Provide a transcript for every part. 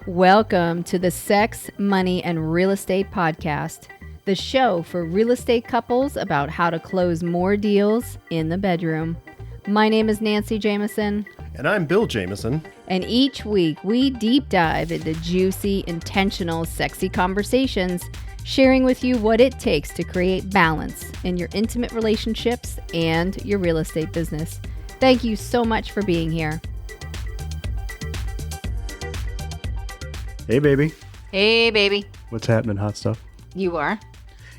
Welcome to the Sex, Money, and Real Estate Podcast, the show for real estate couples about how to close more deals in the bedroom. My name is Nancy Jameson. And I'm Bill Jameson. And each week we deep dive into juicy, intentional, sexy conversations, sharing with you what it takes to create balance in your intimate relationships and your real estate business. Thank you so much for being here. Hey, baby. Hey, baby. What's happening, hot stuff? You are?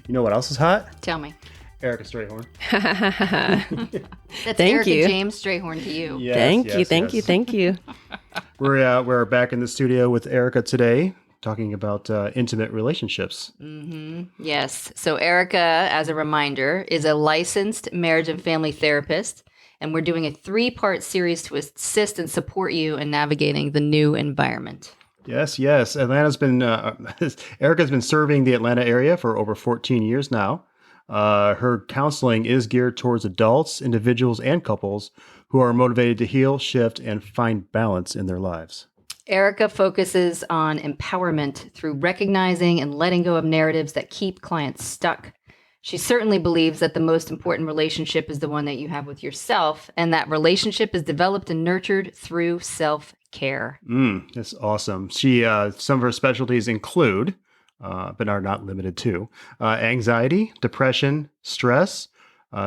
You know what else is hot? Tell me. Erica Strayhorn. That's Thank Erica you. James Strayhorn to you. Yes, Thank you. We're back in the studio with Erica today, talking about intimate relationships. Yes. So Erica, as a reminder, is a licensed marriage and family therapist, and we're doing a 3-part series to assist and support you in navigating the new environment. Yes. Atlanta's been Erica's been serving the Atlanta area for over 14 years now. Her counseling is geared towards adults, individuals, and couples who are motivated to heal, shift, and find balance in their lives. Erica focuses on empowerment through recognizing and letting go of narratives that keep clients stuck. She certainly believes that the most important relationship is the one that you have with yourself, and that relationship is developed and nurtured through self-care. That's awesome. She some of her specialties include, but are not limited to, anxiety, depression, stress.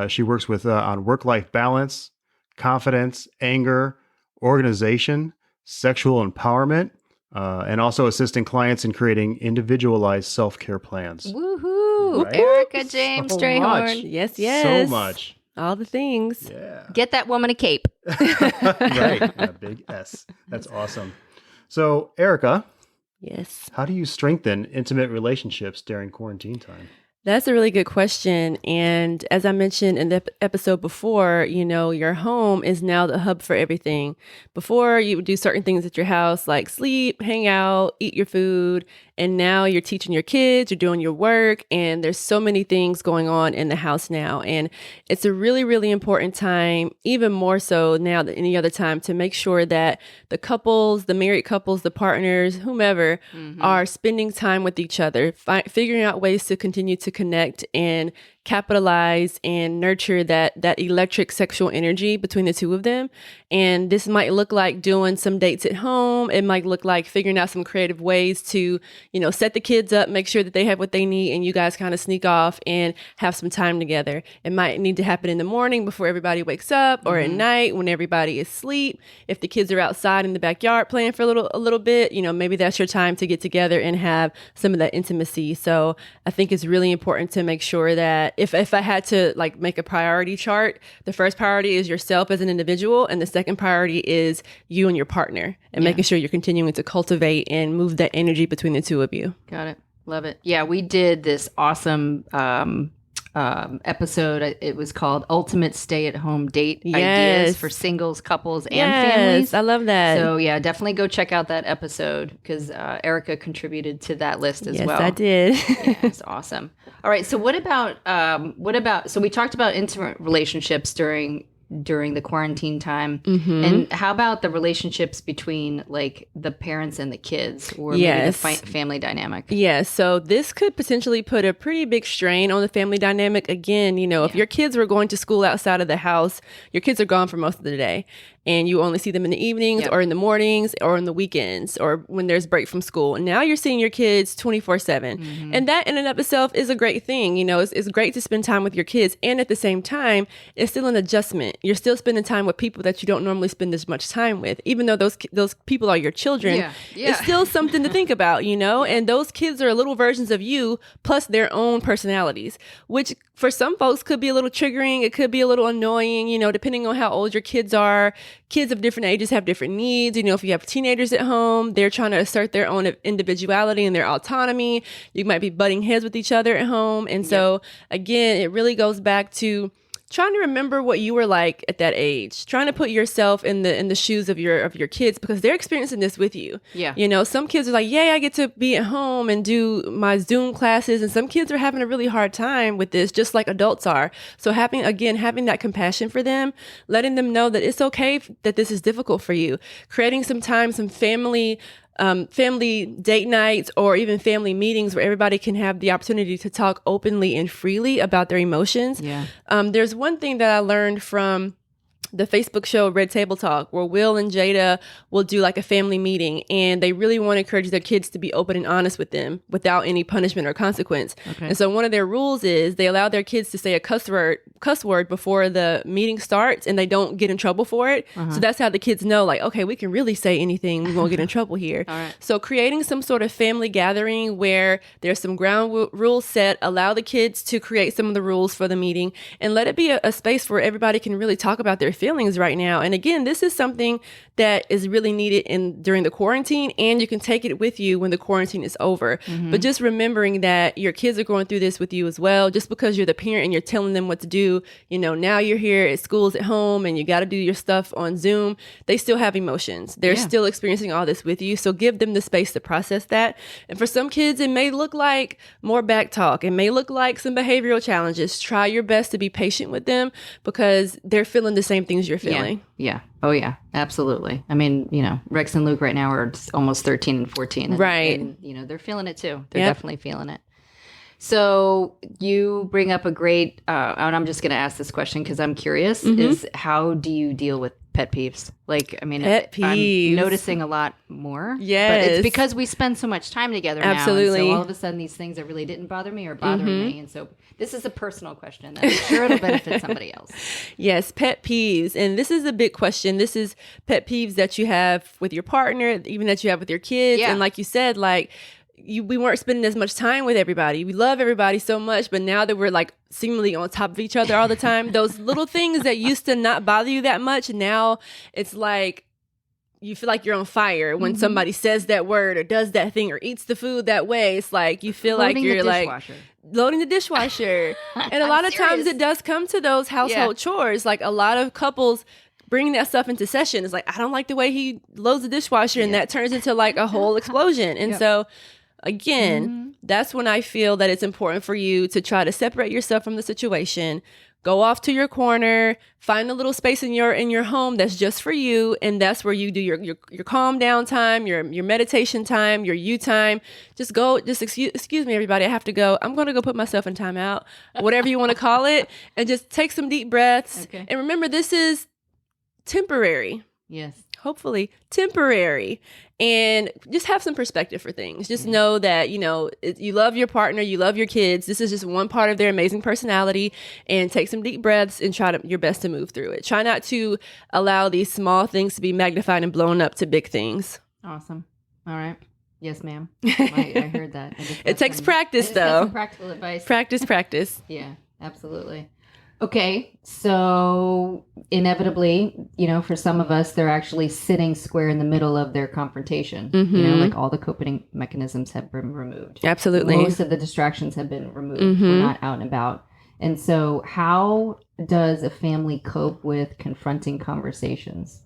She works with on work-life balance, confidence, anger, organization, sexual empowerment, and also assisting clients in creating individualized self-care plans. Woohoo! Right? Erica James So Strayhorn. much. Yes. So much. All the things. Yeah. Get that woman a cape. Right. A big S. That's awesome. So, Erica, Yes. how do you strengthen intimate relationships during quarantine time? That's a really good question. And as I mentioned in the episode before, your home is now the hub for everything. Before, you would do certain things at your house like sleep, hang out, eat your food. And now you're teaching your kids, you're doing your work, and there's so many things going on in the house now. And it's a really, really important time, even more so now than any other time, to make sure that the couples, the married couples, the partners, whomever, are spending time with each other, figuring out ways to continue to connect and capitalize and nurture that electric sexual energy between the two of them. And this might look like doing some dates at home. It might look like figuring out some creative ways to, set the kids up, make sure that they have what they need, and you guys kind of sneak off and have some time together. It might need to happen in the morning before everybody wakes up, or at night when everybody is asleep. If the kids are outside in the backyard playing for a little bit, maybe that's your time to get together and have some of that intimacy. So I think it's really important to make sure that if I had to make a priority chart, the first priority is yourself as an individual, and the second priority is you and your partner, and making sure you're continuing to cultivate and move that energy between the two of you. Got it. Love it. Yeah, we did this awesome episode. It was called Ultimate Stay-at-Home Date Ideas for Singles, Couples, and Families. I love that. So yeah, definitely go check out that episode because Erica contributed to that list as well. Yes, I did. Yeah, it's awesome. All right. So what about, so we talked about intimate relationships during the quarantine time. And how about the relationships between the parents and the kids, or maybe the family dynamic? Yeah, so this could potentially put a pretty big strain on the family dynamic. Again, if your kids were going to school outside of the house, your kids are gone for most of the day. And you only see them in the evenings or in the mornings or on the weekends or when there's break from school. And now you're seeing your kids 24/7. And that in and of itself is a great thing. It's great to spend time with your kids. And at the same time, it's still an adjustment. You're still spending time with people that you don't normally spend as much time with. Even though those people are your children, it's still something to think about, And those kids are little versions of you plus their own personalities, which for some folks could be a little triggering. It could be a little annoying, depending on how old your kids are. Kids of different ages have different needs. If you have teenagers at home, they're trying to assert their own individuality and their autonomy. You might be butting heads with each other at home. And so, again, it really goes back to trying to remember what you were like at that age, trying to put yourself in the shoes of your kids, because they're experiencing this with you. Yeah. Some kids are like, yay, I get to be at home and do my Zoom classes. And some kids are having a really hard time with this, just like adults are. So having that compassion for them, letting them know that it's okay that this is difficult for you, creating some time, some family family date nights or even family meetings where everybody can have the opportunity to talk openly and freely about their emotions. Yeah. There's one thing that I learned from the Facebook show Red Table Talk, where Will and Jada will do like a family meeting, and they really want to encourage their kids to be open and honest with them without any punishment or consequence. Okay. And so one of their rules is they allow their kids to say a cuss word before the meeting starts, and they don't get in trouble for it. So that's how the kids know, like, okay, we can really say anything, we won't get in trouble here. All right. So creating some sort of family gathering where there's some ground rules set, allow the kids to create some of the rules for the meeting, and let it be a space where everybody can really talk about their feelings right now. And again, this is something that is really needed during the quarantine, and you can take it with you when the quarantine is over. But just remembering that your kids are going through this with you as well. Just because you're the parent and you're telling them what to do, now you're here at school's at home and you got to do your stuff on Zoom. They still have emotions. They're still experiencing all this with you. So give them the space to process that. And for some kids, it may look like more back talk. It may look like some behavioral challenges. Try your best to be patient with them because they're feeling the same things you're feeling. Yeah. Oh, yeah. Absolutely. I mean, Rex and Luke right now are almost 13 and 14. Right. And, they're feeling it too. They're definitely feeling it. So you bring up a great, and I'm just going to ask this question because I'm curious, is how do you deal with pet peeves? Like, I mean, pet peeves. I'm noticing a lot more. Yes. But it's because we spend so much time together Absolutely. now. And so all of a sudden these things that really didn't bother me are bothering me. And so this is a personal question that I'm sure it'll benefit somebody else. Yes, pet peeves. And this is a big question. This is pet peeves that you have with your partner, even that you have with your kids. Yeah. And like you said, we weren't spending as much time with everybody. We love everybody so much, but now that we're like seemingly on top of each other all the time, those little things that used to not bother you that much, now it's like you feel like you're on fire when somebody says that word or does that thing or eats the food that way. It's like you feel like you're like loading the dishwasher. And a lot of times it does come to those household chores. Like a lot of couples bringing that stuff into session is like, I don't like the way he loads the dishwasher, and that turns into like a whole explosion. And so again, that's when I feel that it's important for you to try to separate yourself from the situation, go off to your corner, find a little space in your home that's just for you, and that's where you do your calm down time, your meditation time, your you time. Just excuse me, everybody, I have to go. I'm going to go put myself in timeout, whatever you want to call it, and just take some deep breaths. Okay. And remember, this is temporary. Yes. Hopefully temporary. And just have some perspective for things. Just know that, you love your partner, you love your kids. This is just one part of their amazing personality, and take some deep breaths and try your best to move through it. Try not to allow these small things to be magnified and blown up to big things. Awesome. All right. Yes, ma'am. I heard that. It takes practice, though. Some practical advice. Practice. Yeah, absolutely. Okay, so inevitably, for some of us, they're actually sitting square in the middle of their confrontation. Like all the coping mechanisms have been removed. Absolutely. Most of the distractions have been removed. We're not out and about. And so how does a family cope with confronting conversations?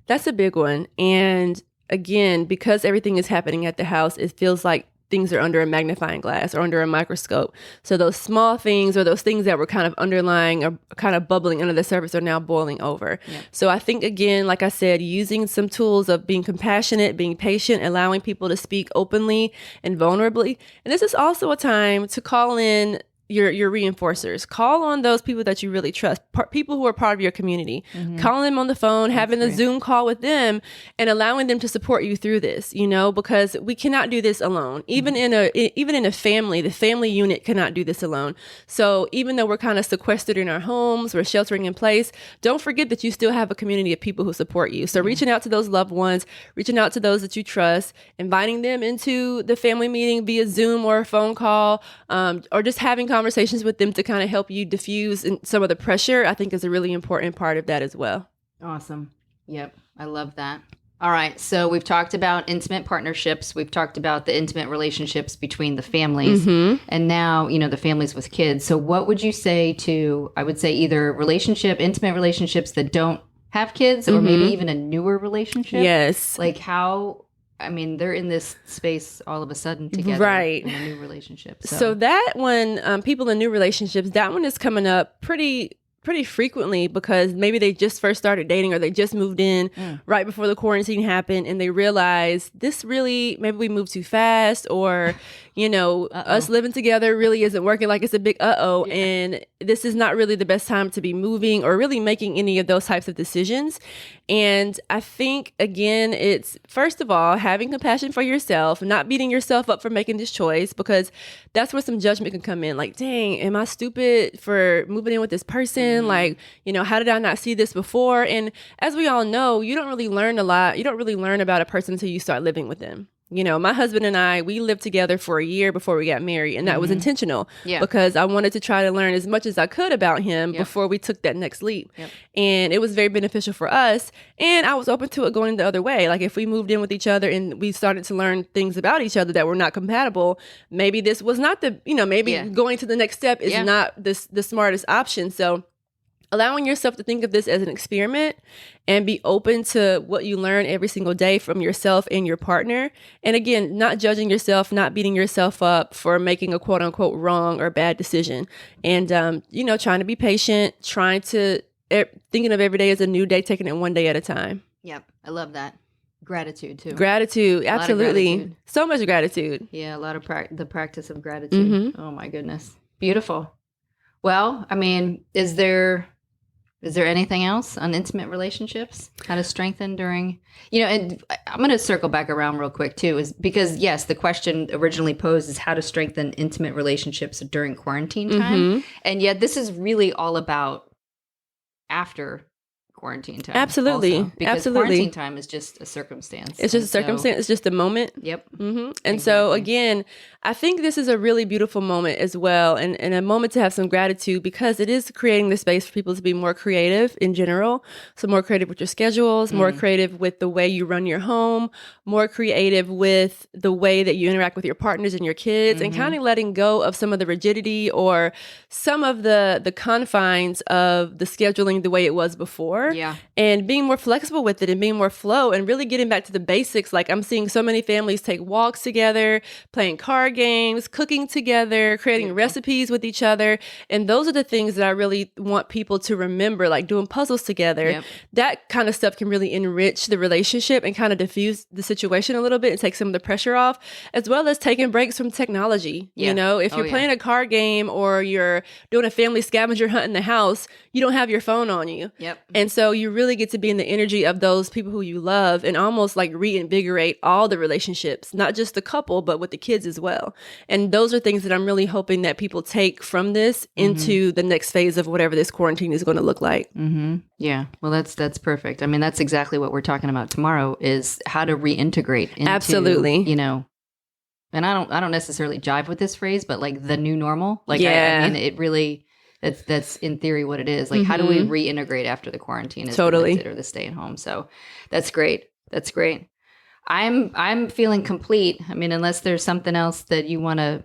That's a big one. And again, because everything is happening at the house, it feels like things are under a magnifying glass or under a microscope. So those small things or those things that were kind of underlying or kind of bubbling under the surface are now boiling over. Yep. So I think, again, like I said, using some tools of being compassionate, being patient, allowing people to speak openly and vulnerably. And this is also a time to call in your reinforcers. Call on those people that you really trust, people who are part of your community. Calling them on the phone, having a Zoom call with them, and allowing them to support you through this, because we cannot do this alone. Even in a family, the family unit cannot do this alone. So even though we're kind of sequestered in our homes, we're sheltering in place, don't forget that you still have a community of people who support you. So reaching out to those loved ones, reaching out to those that you trust, inviting them into the family meeting via Zoom or a phone call, or just having conversations with them to kind of help you diffuse some of the pressure, I think is a really important part of that as well. Awesome. Yep. I love that. All right. So we've talked about intimate partnerships. We've talked about the intimate relationships between the families and now, the families with kids. So what would you say to, I would say either intimate relationships that don't have kids or maybe even a newer relationship? Yes. Like they're in this space all of a sudden together in a new relationship. So that one, people in new relationships, that one is coming up pretty pretty frequently because maybe they just first started dating or they just moved in right before the quarantine happened and they realized this really, maybe we moved too fast or, us living together really isn't working, like it's a big and this is not really the best time to be moving or really making any of those types of decisions. And I think, again, it's first of all, having compassion for yourself, not beating yourself up for making this choice, because that's where some judgment can come in. Like, dang, am I stupid for moving in with this person? Like, how did I not see this before? And as we all know, you don't really learn a lot. You don't really learn about a person until you start living with them. My husband and I, we lived together for a year before we got married, and that was intentional because I wanted to try to learn as much as I could about him before we took that next leap. And it was very beneficial for us. And I was open to it going the other way. Like if we moved in with each other and we started to learn things about each other that were not compatible, maybe this was not going to the next step is not the smartest option. So allowing yourself to think of this as an experiment and be open to what you learn every single day from yourself and your partner. And again, not judging yourself, not beating yourself up for making a quote unquote wrong or bad decision. And, trying to be patient, thinking of every day as a new day, taking it one day at a time. Yep. I love that. Gratitude too. Gratitude. Absolutely. Gratitude. So much gratitude. Yeah. A lot of the practice of gratitude. Oh my goodness. Beautiful. Well, I mean, is there anything else on intimate relationships? How to strengthen during, and I'm going to circle back around real quick too, is because yes, the question originally posed is how to strengthen intimate relationships during quarantine time. And yet this is really all about after quarantine time. Absolutely. Also, because quarantine time is just a circumstance. It's just a circumstance. It's just a moment. Yep. And exactly. So again, I think this is a really beautiful moment as well, and a moment to have some gratitude because it is creating the space for people to be more creative in general. So more creative with your schedules, more creative with the way you run your home, more creative with the way that you interact with your partners and your kids, and kind of letting go of some of the rigidity or some of the confines of the scheduling the way it was before. Yeah. And being more flexible with it and being more flow and really getting back to the basics. Like I'm seeing so many families take walks together, playing card games, cooking together, creating recipes with each other. And those are the things that I really want people to remember, like doing puzzles together. Yep. That kind of stuff can really enrich the relationship and kind of diffuse the situation a little bit and take some of the pressure off, as well as taking breaks from technology. Yeah. If you're playing a card game or you're doing a family scavenger hunt in the house, you don't have your phone on you. Yep. And so you really get to be in the energy of those people who you love and almost like reinvigorate all the relationships, not just the couple, but with the kids as well. And those are things that I'm really hoping that people take from this into the next phase of whatever this quarantine is going to look like. Yeah. Well, that's perfect. I mean, that's exactly what we're talking about tomorrow is how to reintegrate into, absolutely. And I don't necessarily jive with this phrase, but like the new normal. Like, I mean, it really, that's in theory what it is. Like, how do we reintegrate after the quarantine is lifted or the stay at home? So that's great. That's great. I'm feeling complete. I mean, unless there's something else that you want to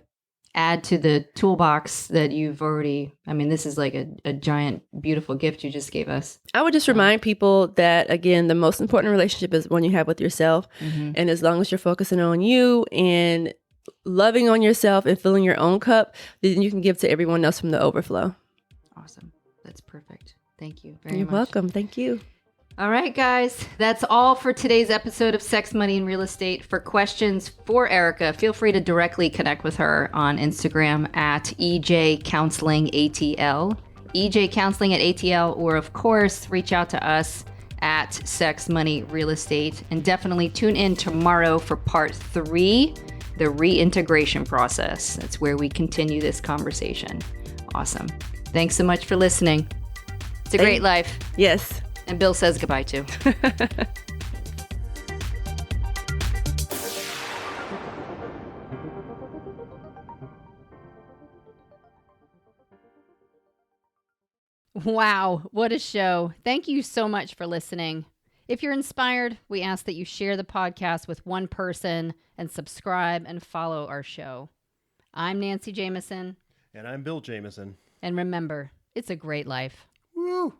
add to the toolbox that you've already, I mean, this is like a giant, beautiful gift you just gave us. I would just remind people that, again, the most important relationship is one you have with yourself. And as long as you're focusing on you and loving on yourself and filling your own cup, then you can give to everyone else from the overflow. Awesome. That's perfect. Thank you very much. You're welcome. Thank you. All right, guys, that's all for today's episode of Sex, Money, and Real Estate. For questions for Erica, feel free to directly connect with her on Instagram at EJCounselingATL, EJCounselingATL, or of course, reach out to us at Sex, Money, Real Estate. And definitely tune in tomorrow for part 3, the reintegration process. That's where we continue this conversation. Awesome. Thanks so much for listening. It's a great life. Yes. And Bill says goodbye too. Wow, what a show. Thank you so much for listening. If you're inspired, we ask that you share the podcast with one person and subscribe and follow our show. I'm Nancy Jameson. And I'm Bill Jameson. And remember, it's a great life. Woo!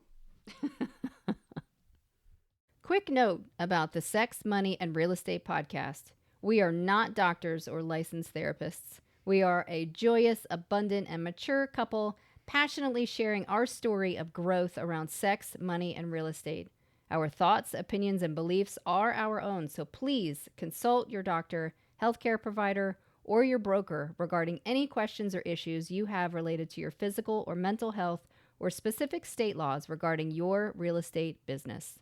Quick note about the Sex, Money, and Real Estate podcast. We are not doctors or licensed therapists. We are a joyous, abundant, and mature couple passionately sharing our story of growth around sex, money, and real estate. Our thoughts, opinions, and beliefs are our own, so please consult your doctor, healthcare provider, or your broker regarding any questions or issues you have related to your physical or mental health or specific state laws regarding your real estate business.